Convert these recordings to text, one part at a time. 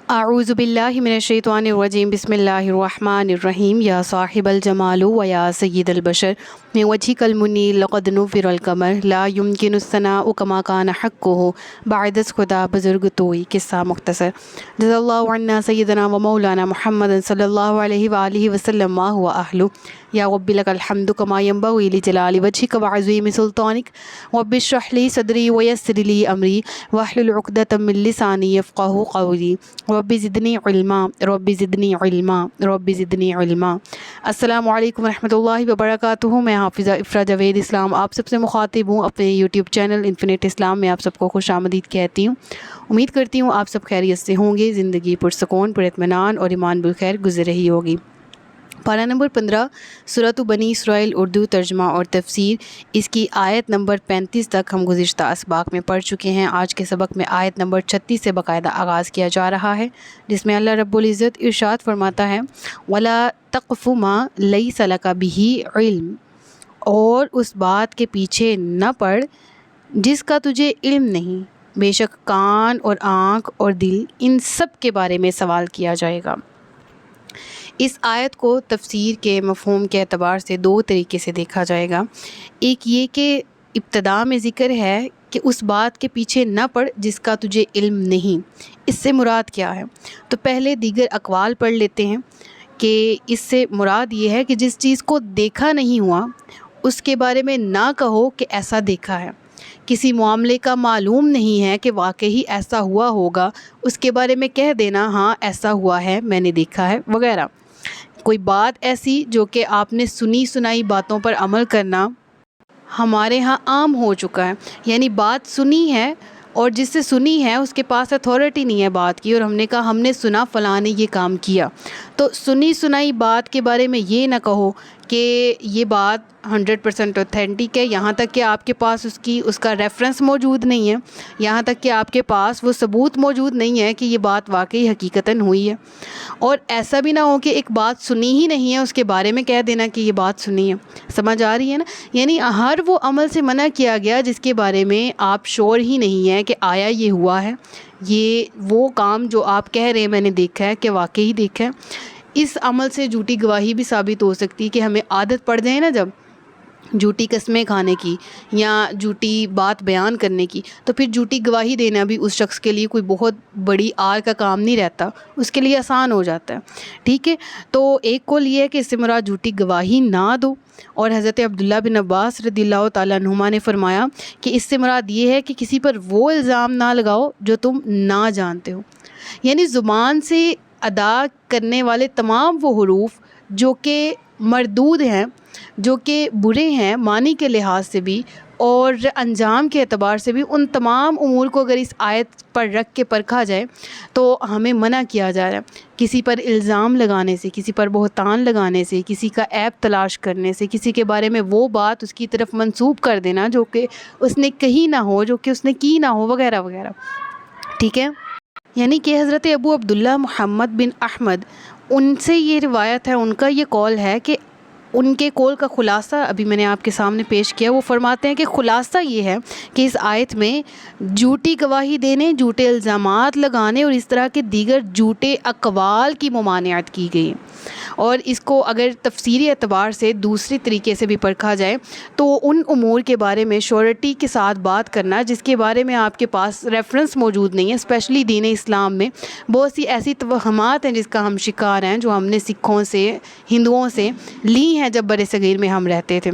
اعوذ باللہ من الشیطان الرجیم بسم اللہ الرحمن الرحیم یا صاحب الجمال و یا سید البشر من وجهک المنیر لقد نور القمر لا يمکن الثناء کما کان حقہ بعد از خدا بزرگ توئی۔ قصہ مختصر۔ جزا اللہ عنا سیدنا و مولانا محمد صلی اللہ علیہ وآلہ وسلم ما هو اہلہ یا رب لک الحمد کما ینبغی لجلال وجهک وعظیم سلطانک رب اشرح لی صدری ویسر لی امری واحلل عقدۃ من لسانی یفقہوا قولی رب زدنی علما رب زدنی علما رب زدنی علما۔ السلام علیکم ورحمۃ اللہ وبرکاتہ۔ میں حافظہ افرا جاوید اسلام آپ سب سے مخاطب ہوں، اپنے یوٹیوب چینل انفینٹ اسلام میں آپ سب کو خوش آمدید کہتی ہوں۔ امید کرتی ہوں آپ سب خیریت سے ہوں گے، زندگی پرسکون، پر اطمینان اور ایمان بالخیر گزر رہی ہوگی۔ پارہ نمبر 15 سورۃ بنی اسرائیل اردو ترجمہ اور تفسیر، اس کی آیت نمبر 35 تک ہم گزشتہ اسباق میں پڑھ چکے ہیں۔ آج کے سبق میں آیت نمبر 36 سے باقاعدہ آغاز کیا جا رہا ہے، جس میں اللہ رب العزت ارشاد فرماتا ہے وَلَا تَقْفُ مَا لَيْسَ لَكَ بِهِ علم، اور اس بات کے پیچھے نہ پڑ جس کا تجھے علم نہیں، بے شک کان اور آنکھ اور دل ان سب کے بارے میں سوال کیا جائے گا۔ اس آیت کو تفسیر کے مفہوم کے اعتبار سے دو طریقے سے دیکھا جائے گا۔ ایک یہ کہ ابتدا میں ذکر ہے کہ اس بات کے پیچھے نہ پڑ جس کا تجھے علم نہیں، اس سے مراد کیا ہے؟ تو پہلے دیگر اقوال پڑھ لیتے ہیں کہ اس سے مراد یہ ہے کہ جس چیز کو دیکھا نہیں ہوا اس کے بارے میں نہ کہو کہ ایسا دیکھا ہے۔ کسی معاملے کا معلوم نہیں ہے کہ واقعی ایسا ہوا ہوگا، اس کے بارے میں کہہ دینا ہاں ایسا ہوا ہے، میں نے دیکھا ہے وغیرہ۔ کوئی بات ایسی جو کہ آپ نے سنی سنائی باتوں پر عمل کرنا ہمارے ہاں عام ہو چکا ہے، یعنی بات سنی ہے اور جس سے سنی ہے اس کے پاس اتھارٹی نہیں ہے بات کی، اور ہم نے کہا ہم نے سنا فلاں نے یہ کام کیا، تو سنی سنائی بات کے بارے میں یہ نہ کہو کہ یہ بات 100% اوتھینٹک ہے، یہاں تک کہ آپ کے پاس اس کا ریفرنس موجود نہیں ہے، یہاں تک کہ آپ کے پاس وہ ثبوت موجود نہیں ہے کہ یہ بات واقعی حقیقتاً ہوئی ہے۔ اور ایسا بھی نہ ہو کہ ایک بات سنی ہی نہیں ہے اس کے بارے میں کہہ دینا کہ یہ بات سنی ہے۔ سمجھ آ رہی ہے نا؟ یعنی ہر وہ عمل سے منع کیا گیا جس کے بارے میں آپ شور ہی نہیں ہے کہ آیا یہ ہوا ہے، یہ وہ کام جو آپ کہہ رہے ہیں میں نے دیکھا ہے کہ واقعی دیکھا ہے۔ اس عمل سے جھوٹی گواہی بھی ثابت ہو سکتی کہ ہمیں عادت پڑ جائے نا جب جھوٹی قسمیں کھانے کی یا جھوٹی بات بیان کرنے کی، تو پھر جھوٹی گواہی دینا بھی اس شخص کے لیے کوئی بہت بڑی آر کا کام نہیں رہتا، اس کے لیے آسان ہو جاتا ہے۔ ٹھیک ہے، تو ایک قول یہ ہے کہ اس سے مراد جھوٹی گواہی نہ دو، اور حضرت عبداللہ بن عباس رضی اللہ تعالیٰ عنہما نے فرمایا کہ اس سے مراد یہ ہے کہ کسی پر وہ الزام نہ لگاؤ جو تم نہ جانتے ہو، یعنی زبان سے ادا کرنے والے تمام وہ حروف جو کہ مردود ہیں، جو کہ برے ہیں معنی کے لحاظ سے بھی اور انجام کے اعتبار سے بھی، ان تمام امور کو اگر اس آیت پر رکھ کے پرکھا جائے تو ہمیں منع کیا جا رہا ہے کسی پر الزام لگانے سے، کسی پر بہتان لگانے سے، کسی کا عیب تلاش کرنے سے، کسی کے بارے میں وہ بات اس کی طرف منسوب کر دینا جو کہ اس نے کہی نہ ہو، جو کہ اس نے کی نہ ہو، وغیرہ وغیرہ۔ ٹھیک ہے، یعنی کہ حضرت ابو عبداللہ محمد بن احمد، ان سے یہ روایت ہے، ان کا یہ قول ہے کہ ان کے قول کا خلاصہ ابھی میں نے آپ کے سامنے پیش کیا۔ وہ فرماتے ہیں کہ خلاصہ یہ ہے کہ اس آیت میں جھوٹی گواہی دینے، جھوٹے الزامات لگانے اور اس طرح کے دیگر جھوٹے اقوال کی ممانعت کی گئی، اور اس کو اگر تفسیری اعتبار سے دوسری طریقے سے بھی پرکھا جائے تو ان امور کے بارے میں شورٹی کے ساتھ بات کرنا جس کے بارے میں آپ کے پاس ریفرنس موجود نہیں ہے، اسپیشلی دین اسلام میں بہت سی ایسی توہمات ہیں جس کا ہم شکار ہیں، جو ہم نے سکھوں سے، ہندوؤں سے لی ہیں جب برِ صغیر میں ہم رہتے تھے،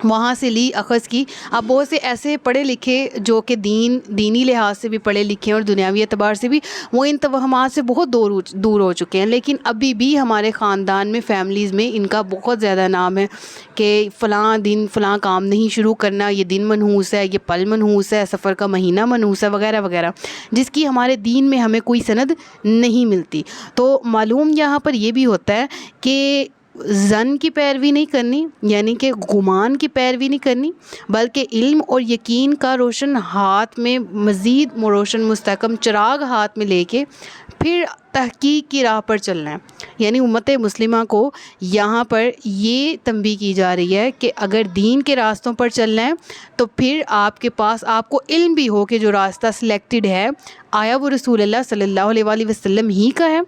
وہاں سے لی اخذ کی۔ اب بہت سے ایسے پڑھے لکھے جو کہ دینی لحاظ سے بھی پڑھے لکھے ہیں اور دنیاوی اعتبار سے بھی، وہ ان توہمات سے بہت دور ہو چکے ہیں، لیکن ابھی بھی ہمارے خاندان میں، فیملیز میں ان کا بہت زیادہ نام ہے کہ فلاں دن فلاں کام نہیں شروع کرنا، یہ دن منحوس ہے، یہ پل منحوس ہے، سفر کا مہینہ منحوس ہے، وغیرہ وغیرہ، جس کی ہمارے دین میں ہمیں کوئی سند نہیں ملتی۔ تو معلوم یہاں پر یہ بھی ہوتا ہے کہ ظن کی پیروی نہیں کرنی، یعنی کہ گمان کی پیروی نہیں کرنی، بلکہ علم اور یقین کا روشن ہاتھ میں، مزید روشن مستحکم چراغ ہاتھ میں لے کے پھر تحقیق کی راہ پر چلنا ہے. یعنی امت مسلمہ کو یہاں پر یہ تنبیہ کی جا رہی ہے کہ اگر دین کے راستوں پر چلنا ہے تو پھر آپ کے پاس آپ کو علم بھی ہو کہ جو راستہ سلیکٹڈ ہے آیا وہ رسول اللہ صلی اللہ علیہ وآلہ وسلم ہی کا ہے.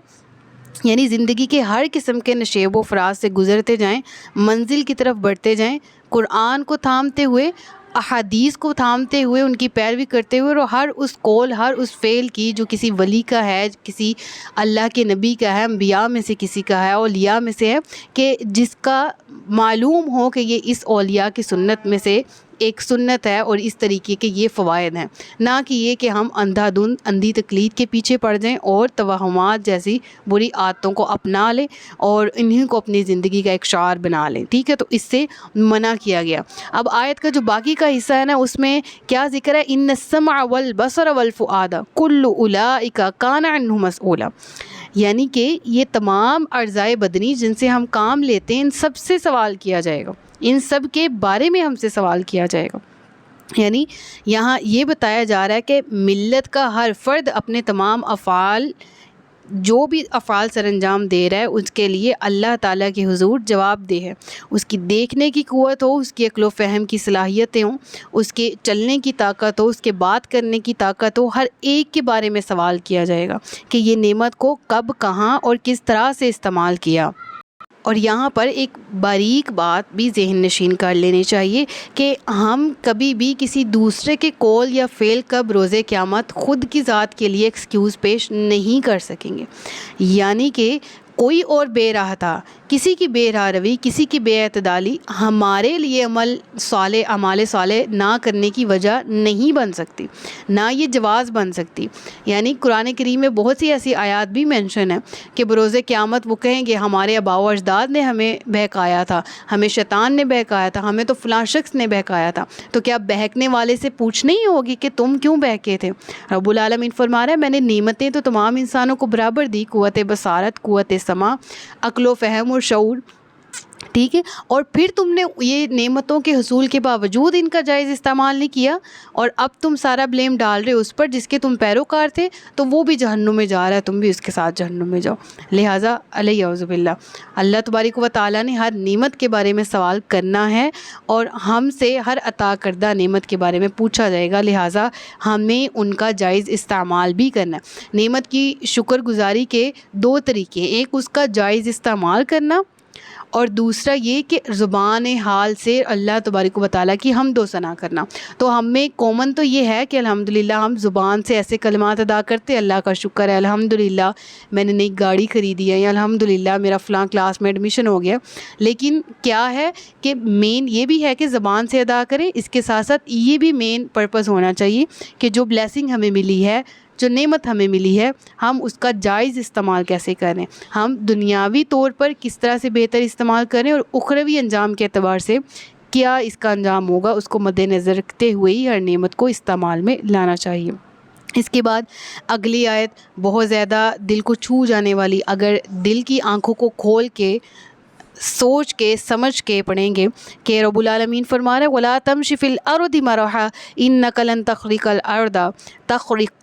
یعنی زندگی کے ہر قسم کے نشیب و فراز سے گزرتے جائیں، منزل کی طرف بڑھتے جائیں، قرآن کو تھامتے ہوئے، احادیث کو تھامتے ہوئے، ان کی پیروی کرتے ہوئے، اور ہر اس قول، ہر اس فعل کی جو کسی ولی کا ہے، کسی اللہ کے نبی کا ہے، انبیاء میں سے کسی کا ہے، اولیاء میں سے ہے، کہ جس کا معلوم ہو کہ یہ اس اولیاء کی سنت میں سے ایک سنت ہے اور اس طریقے کے یہ فوائد ہیں. نہ کہ یہ کہ ہم اندھا دھند اندھی تقلید کے پیچھے پڑ جائیں اور توہمات جیسی بری عادتوں کو اپنا لیں اور انہیں کو اپنی زندگی کا ایک شعار بنا لیں. ٹھیک ہے، تو اس سے منع کیا گیا. اب آیت کا جو باقی کا حصہ ہے نا، اس میں کیا ذکر ہے؟ ان السمع والبصر والفؤاد کل اولئک کان عنہ مسئولا. یعنی کہ یہ تمام اعضائے بدنی جن سے ہم کام لیتے ہیں، ان سب سے سوال کیا جائے گا، ان سب کے بارے میں ہم سے سوال کیا جائے گا. یعنی یہاں یہ بتایا جا رہا ہے کہ ملت کا ہر فرد اپنے تمام افعال، جو بھی افعال سر انجام دے رہا ہے، اس کے لیے اللہ تعالیٰ کے حضور جواب دہ ہے. اس کی دیکھنے کی قوت ہو، اس کی عقل و فہم کی صلاحیتیں ہوں، اس کے چلنے کی طاقت ہو، اس کے بات کرنے کی طاقت ہو، ہر ایک کے بارے میں سوال کیا جائے گا کہ یہ نعمت کو کب، کہاں اور کس طرح سے استعمال کیا. اور یہاں پر ایک باریک بات بھی ذہن نشین کر لینی چاہیے کہ ہم کبھی بھی کسی دوسرے کے قول یا فعل کا بروز قیامت خود کی ذات کے لیے ایکسکیوز پیش نہیں کر سکیں گے. یعنی کہ کوئی اور بے راہ تھا، کسی کی بے راہ روی، کسی کی بے اعتدالی ہمارے لیے اعمال صالح نہ کرنے کی وجہ نہیں بن سکتی، نہ یہ جواز بن سکتی. یعنی قرآن کریم میں بہت سی ایسی آیات بھی مینشن ہیں کہ بروز قیامت وہ کہیں گے ہمارے آباء و اجداد نے ہمیں بہکایا تھا، ہمیں شیطان نے بہکایا تھا، ہمیں تو فلاں شخص نے بہکایا تھا. تو کیا بہکنے والے سے پوچھنا ہی ہوگی کہ تم کیوں بہکے تھے؟ رب العالمین فرما رہا ہے میں نے نعمتیں تو تمام انسانوں کو برابر دی، قوت بصارت، قوت سمع، عقل و فہم اور شعور. ٹھیک ہے، اور پھر تم نے یہ نعمتوں کے حصول کے باوجود ان کا جائز استعمال نہیں کیا، اور اب تم سارا بلیم ڈال رہے اس پر جس کے تم پیروکار تھے، تو وہ بھی جہنم میں جا رہا ہے، تم بھی اس کے ساتھ جہنم میں جاؤ. لہٰذا علیہ اعوذ باللہ، اللہ تبارک و تعالیٰ نے ہر نعمت کے بارے میں سوال کرنا ہے اور ہم سے ہر عطا کردہ نعمت کے بارے میں پوچھا جائے گا. لہٰذا ہمیں ان کا جائز استعمال بھی کرنا ہے. نعمت کی شکر گزاری کے دو طریقے، ایک اس کا جائز استعمال کرنا، اور دوسرا یہ کہ زبان حال سے اللہ تبارک و تعالیٰ کی حمد و ثنا کرنا. تو ہمیں کامن تو یہ ہے کہ الحمدللہ ہم زبان سے ایسے کلمات ادا کرتے، اللہ کا شکر ہے، الحمدللہ میں نے نئی گاڑی خریدی ہے، یا الحمدللہ میرا فلاں کلاس میں ایڈمیشن ہو گیا. لیکن کیا ہے کہ مین یہ بھی ہے کہ زبان سے ادا کریں، اس کے ساتھ ساتھ یہ بھی مین پرپس ہونا چاہیے کہ جو بلیسنگ ہمیں ملی ہے، جو نعمت ہمیں ملی ہے، ہم اس کا جائز استعمال کیسے کریں، ہم دنیاوی طور پر کس طرح سے بہتر استعمال کریں، اور اخروی انجام کے اعتبار سے کیا اس کا انجام ہوگا، اس کو مد نظر رکھتے ہوئے ہی ہر نعمت کو استعمال میں لانا چاہیے. اس کے بعد اگلی آیت بہت زیادہ دل کو چھو جانے والی، اگر دل کی آنکھوں کو کھول کے سوچ کے سمجھ کے پڑھیں گے کہ رب العالمین فرما رہے وَلَا تَمْشِ فِي الْأَرْضِ مَرَحًا إِنَّكَ لَن تَخْرِقَ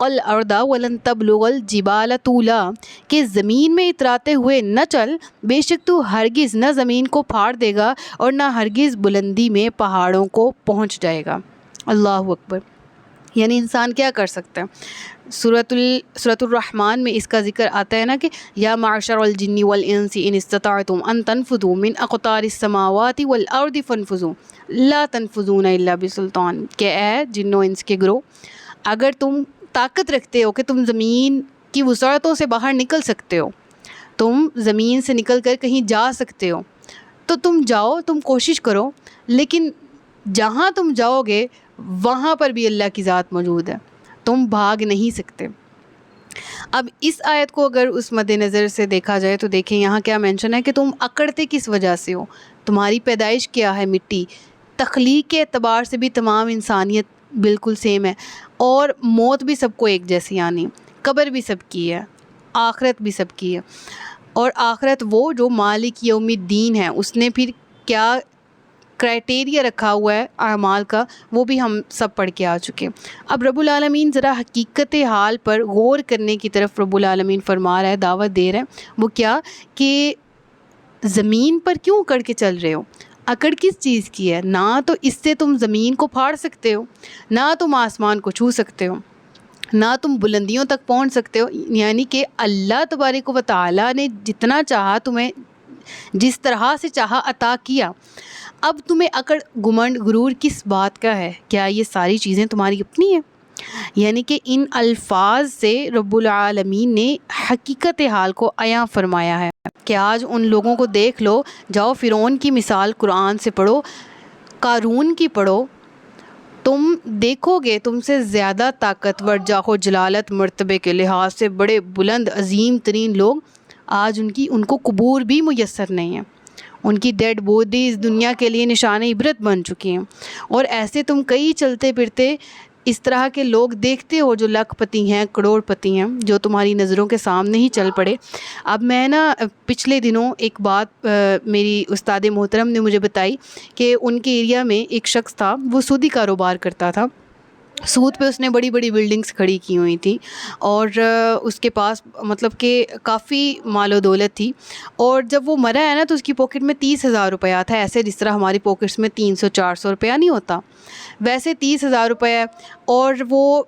الْأَرْضَ وَلَن تَبْلُغَ الْجِبَالَ طُولًا، کہ زمین میں اتراتے ہوئے نہ چل، بے شک تو ہرگز نہ زمین کو پھاڑ دے گا اور نہ ہرگز بلندی میں پہاڑوں کو پہنچ جائے گا. اللہ اکبر. یعنی انسان کیا کر سکتا ہے؟ سورۃ الرحمن میں اس کا ذکر آتا ہے نا کہ یا معشر الجن والانس ان استطعتم ان تنفذوا من اقطار السماوات والارض فانفذوا لا تنفذون الا بسلطان، کہ اے جنوں انس کے گروہ، اگر تم طاقت رکھتے ہو کہ تم زمین کی وسعتوں سے باہر نکل سکتے ہو، تم زمین سے نکل کر کہیں جا سکتے ہو، تو تم جاؤ، تم کوشش کرو، لیکن جہاں تم جاؤ گے وہاں پر بھی اللہ کی ذات موجود ہے، تم بھاگ نہیں سکتے. اب اس آیت کو اگر اس مد نظر سے دیکھا جائے تو دیکھیں یہاں کیا مینشن ہے کہ تم اکڑتے کس وجہ سے ہو، تمہاری پیدائش کیا ہے، مٹی. تخلیق کے اعتبار سے بھی تمام انسانیت بالکل سیم ہے، اور موت بھی سب کو ایک جیسی آنی، قبر بھی سب کی ہے، آخرت بھی سب کی ہے. اور آخرت وہ جو مالک یوم الدین ہے، اس نے پھر کیا کرائٹیریا رکھا ہوا ہے اعمال کا، وہ بھی ہم سب پڑھ کے آ چکے ہیں۔ اب رب العالمین ذرا حقیقت حال پر غور کرنے کی طرف رب العالمین فرما رہا ہے، دعوت دے رہا ہے۔ وہ کیا کہ زمین پر کیوں اکڑ کے چل رہے ہو؟ اکڑ کس چیز کی ہے؟ نہ تو اس سے تم زمین کو پھاڑ سکتے ہو، نہ تم آسمان کو چھو سکتے ہو، نہ تم بلندیوں تک پہنچ سکتے ہو۔ یعنی کہ اللہ تبارک و تعالیٰ نے جتنا چاہا تمہیں جس طرح سے چاہا عطا کیا، اب تمہیں اکڑ گمنڈ غرور کس بات کا ہے؟ کیا یہ ساری چیزیں تمہاری اپنی ہیں؟ یعنی کہ ان الفاظ سے رب العالمین نے حقیقت حال کو عیاں فرمایا ہے کہ آج ان لوگوں کو دیکھ لو، جاؤ فرعون کی مثال قرآن سے پڑھو، قارون کی پڑھو، تم دیکھو گے تم سے زیادہ طاقتور، جاہو جلالت مرتبے کے لحاظ سے بڑے بلند عظیم ترین لوگ، آج ان کو قبور بھی میسر نہیں ہیں، ان کی ڈیڈ باڈی اس دنیا کے لیے نشان عبرت بن چکی ہیں۔ اور ایسے تم کئی چلتے پھرتے اس طرح کے لوگ دیکھتے ہو جو لاکھ پتی ہیں، کروڑ پتی ہیں، جو تمہاری نظروں کے سامنے ہی چل پڑے۔ اب میں پچھلے دنوں ایک بات میری استاد محترم نے مجھے بتائی کہ ان کے ایریا میں ایک شخص تھا، وہ سودی کاروبار کرتا تھا، سود پہ اس نے بڑی بڑی بلڈنگز کھڑی کی ہوئی تھیں، اور اس کے پاس مطلب کہ کافی مال و دولت تھی۔ اور جب وہ مرا ہے نا تو اس کی پاکٹ میں 30,000 روپیہ تھا، ایسے جس طرح ہماری پاکٹس میں 300-400 روپیہ نہیں ہوتا، ویسے 30,000 روپیہ۔ اور وہ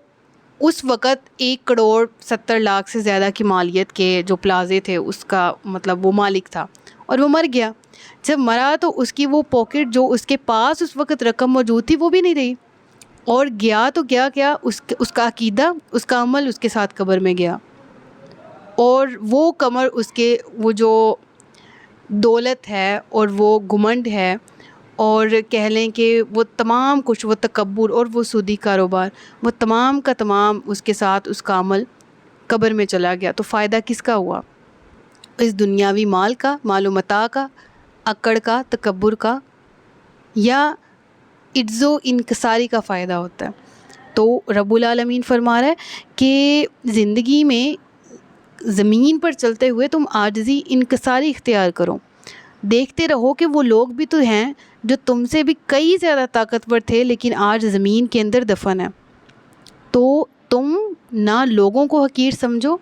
اس وقت 1,70,00,000 سے زیادہ کی مالیت کے جو پلازے تھے اس کا مطلب وہ مالک تھا، اور وہ مر گیا۔ جب مرا تو اس کی وہ پاکٹ جو اس کے پاس اس وقت رقم موجود تھی وہ بھی نہیں رہی، اور گیا تو کیا اس کا عقیدہ، اس کا عمل اس کے ساتھ قبر میں گیا، اور وہ قمر اس کے وہ جو دولت ہے اور وہ گھمنڈ ہے، اور کہہ لیں کہ وہ تمام کچھ، وہ تکبر اور وہ سودی کاروبار، وہ تمام کا تمام اس کے ساتھ اس کا عمل قبر میں چلا گیا۔ تو فائدہ کس کا ہوا؟ اس دنیاوی مال کا، مال و متاع کا، اکڑ کا، تکبر کا، یا عجز و انکساری کا فائدہ ہوتا ہے؟ تو رب العالمین فرما رہا ہے کہ زندگی میں زمین پر چلتے ہوئے تم عاجزی، انکساری اختیار کرو، دیکھتے رہو کہ وہ لوگ بھی تو ہیں جو تم سے بھی کئی زیادہ طاقتور تھے لیکن آج زمین کے اندر دفن ہیں۔ تو تم نہ لوگوں کو حقیر سمجھو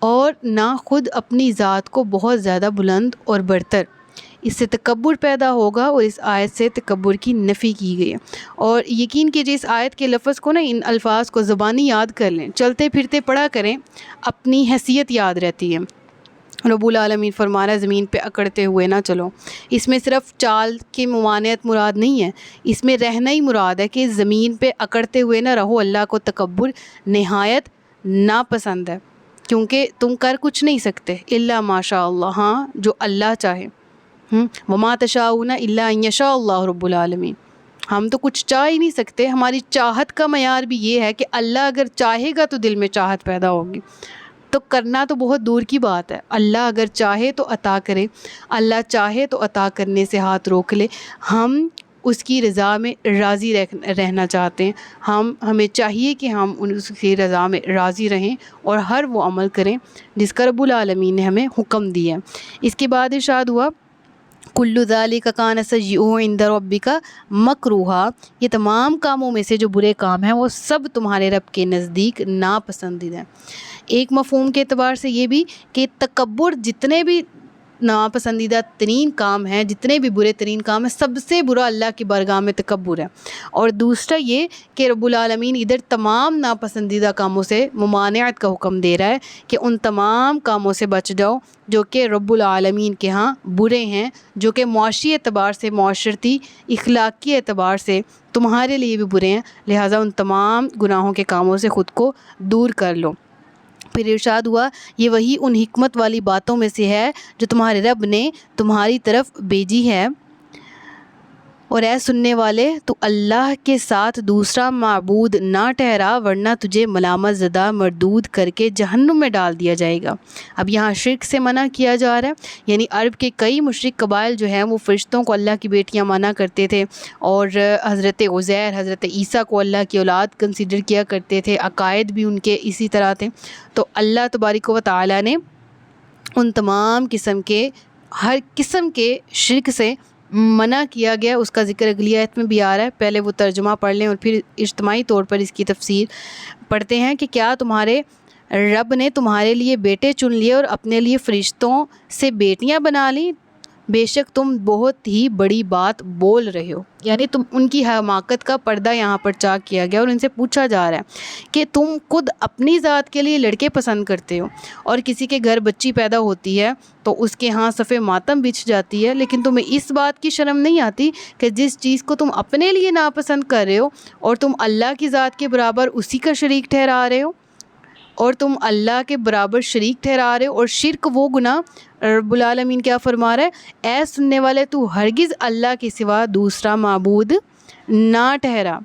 اور نہ خود اپنی ذات کو بہت زیادہ بلند اور برتر، اس سے تکبر پیدا ہوگا، اور اس آیت سے تکبر کی نفی کی گئی ہے۔ اور یقین کیجئے اس آیت کے لفظ کو ان الفاظ کو زبانی یاد کر لیں، چلتے پھرتے پڑھا کریں، اپنی حیثیت یاد رہتی ہے۔ رب العالمین فرما رہا ہے زمین پہ اکڑتے ہوئے نہ چلو۔ اس میں صرف چال کی ممانعت مراد نہیں ہے، اس میں رہنا ہی مراد ہے کہ زمین پہ اکڑتے ہوئے نہ رہو۔ اللہ کو تکبر نہایت ناپسند ہے، کیونکہ تم کر کچھ نہیں سکتے الا ماشاء اللہ، ہاں جو اللہ چاہے۔ وما تشاؤون الا ان یشاء اللہ رب العالمین، ہم تو کچھ چاہ ہی نہیں سکتے، ہماری چاہت کا معیار بھی یہ ہے کہ اللہ اگر چاہے گا تو دل میں چاہت پیدا ہوگی، تو کرنا تو بہت دور کی بات ہے۔ اللہ اگر چاہے تو عطا کرے، اللہ چاہے تو عطا کرنے سے ہاتھ روک لے۔ ہم اس کی رضا میں راضی رہنا چاہتے ہیں، ہمیں چاہیے کہ ہم اس کی رضا میں راضی رہیں اور ہر وہ عمل کریں جس کا رب العالمین نے ہمیں حکم دیا۔ اس کے بعد ارشاد ہوا کل ذالک کان سیئہ عند ربک مکروہا، یہ تمام کاموں میں سے جو برے کام ہیں وہ سب تمہارے رب کے نزدیک ناپسندیدہ ہیں۔ ایک مفہوم کے اعتبار سے یہ بھی کہ تکبر، جتنے بھی ناپسندیدہ ترین کام ہیں، جتنے بھی برے ترین کام ہیں، سب سے برا اللہ کی بارگاہ میں تکبر ہے۔ اور دوسرا یہ کہ رب العالمین ادھر تمام ناپسندیدہ کاموں سے ممانعت کا حکم دے رہا ہے کہ ان تمام کاموں سے بچ جاؤ جو کہ رب العالمین کے ہاں برے ہیں، جو کہ معاشی اعتبار سے، معاشرتی اخلاقی اعتبار سے تمہارے لیے بھی برے ہیں، لہٰذا ان تمام گناہوں کے کاموں سے خود کو دور کر لو۔ پھر ارشاد ہوا یہ وہی ان حکمت والی باتوں میں سے ہے جو تمہارے رب نے تمہاری طرف بھیجی ہے، اور اے سننے والے تو اللہ کے ساتھ دوسرا معبود نہ ٹھہرا ورنہ تجھے ملامت زدہ مردود کر کے جہنم میں ڈال دیا جائے گا۔ اب یہاں شرک سے منع کیا جا رہا ہے، یعنی عرب کے کئی مشرک قبائل جو ہیں وہ فرشتوں کو اللہ کی بیٹیاں مانا کرتے تھے، اور حضرت عزیر، حضرت عیسیٰ کو اللہ کی اولاد کنسیڈر کیا کرتے تھے، عقائد بھی ان کے اسی طرح تھے۔ تو اللہ تبارک و تعالیٰ نے ان تمام قسم کے، ہر قسم کے شرک سے منع کیا گیا اس کا ذکر اگلی آیت میں بھی آ رہا ہے۔ پہلے وہ ترجمہ پڑھ لیں اور پھر اجتماعی طور پر اس کی تفسیر پڑھتے ہیں کہ کیا تمہارے رب نے تمہارے لیے بیٹے چن لیے اور اپنے لیے فرشتوں سے بیٹیاں بنا لیں؟ بے شک تم بہت ہی بڑی بات بول رہے ہو۔ یعنی تم ان کی حماقت کا پردہ یہاں پر چاک کیا گیا اور ان سے پوچھا جا رہا ہے کہ تم خود اپنی ذات کے لیے لڑکے پسند کرتے ہو اور کسی کے گھر بچی پیدا ہوتی ہے تو اس کے ہاں صف ماتم بچھ جاتی ہے، لیکن تمہیں اس بات کی شرم نہیں آتی کہ جس چیز کو تم اپنے لیے ناپسند کر رہے ہو اور تم اللہ کی ذات کے برابر اسی کا شریک ٹھہرا رہے ہو، اور تم اللہ کے برابر شریک ٹھہرا رہے ہو، اور شرک وہ گناہ رب العالمین کیا فرما رہا ہے، اے سننے والے تو ہرگز اللہ کے سوا دوسرا معبود نہ ٹھہرا۔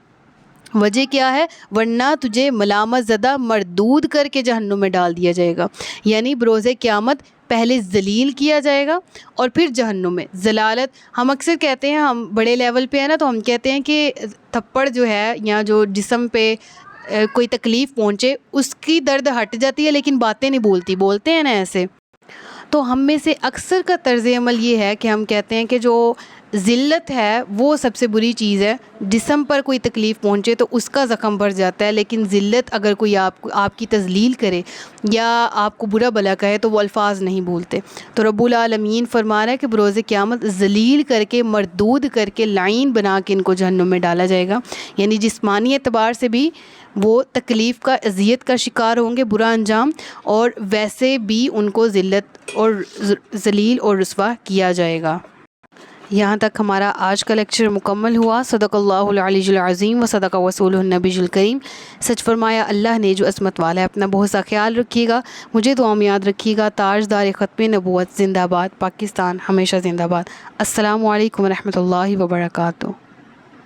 وجہ کیا ہے؟ ورنہ تجھے ملامت زدہ مردود کر کے جہنم میں ڈال دیا جائے گا۔ یعنی بروز قیامت پہلے ذلیل کیا جائے گا اور پھر جہنم میں۔ ذلالت ہم اکثر کہتے ہیں، ہم بڑے لیول پہ ہیں نا، تو ہم کہتے ہیں کہ تھپڑ جو ہے یا جو جسم پہ کوئی تکلیف پہنچے اس کی درد ہٹ جاتی ہے لیکن باتیں نہیں بولتے ہیں نا ایسے۔ تو ہم میں سے اکثر کا طرز عمل یہ ہے کہ ہم کہتے ہیں کہ جو ذلت ہے وہ سب سے بری چیز ہے، جسم پر کوئی تکلیف پہنچے تو اس کا زخم بھر جاتا ہے، لیکن ذلت اگر کوئی آپ کی تذلیل کرے یا آپ کو برا بھلا کہے تو وہ الفاظ نہیں بولتے۔ تو رب العالمین فرما رہا ہے کہ بروز قیامت ذلیل کر کے، مردود کر کے، لعین بنا کے ان کو جہنم میں ڈالا جائے گا۔ یعنی جسمانی اعتبار سے بھی وہ تکلیف کا، اذیت کا شکار ہوں گے، برا انجام، اور ویسے بھی ان کو ذلت اور ذلیل اور رسوا کیا جائے گا۔ یہاں تک ہمارا آج کا لیکچر مکمل ہوا۔ صدق اللہ العلی العظیم و صدق رسولہ النبی الکریم۔ سچ فرمایا اللہ نے جو عظمت والا ہے۔ اپنا بہت سا خیال رکھیے گا، مجھے دعا میں یاد رکھیے گا۔ تاجدار ختم نبوت زندہ باد، پاکستان ہمیشہ زندہ باد۔ السلام علیکم ورحمۃ اللہ وبرکاتہ۔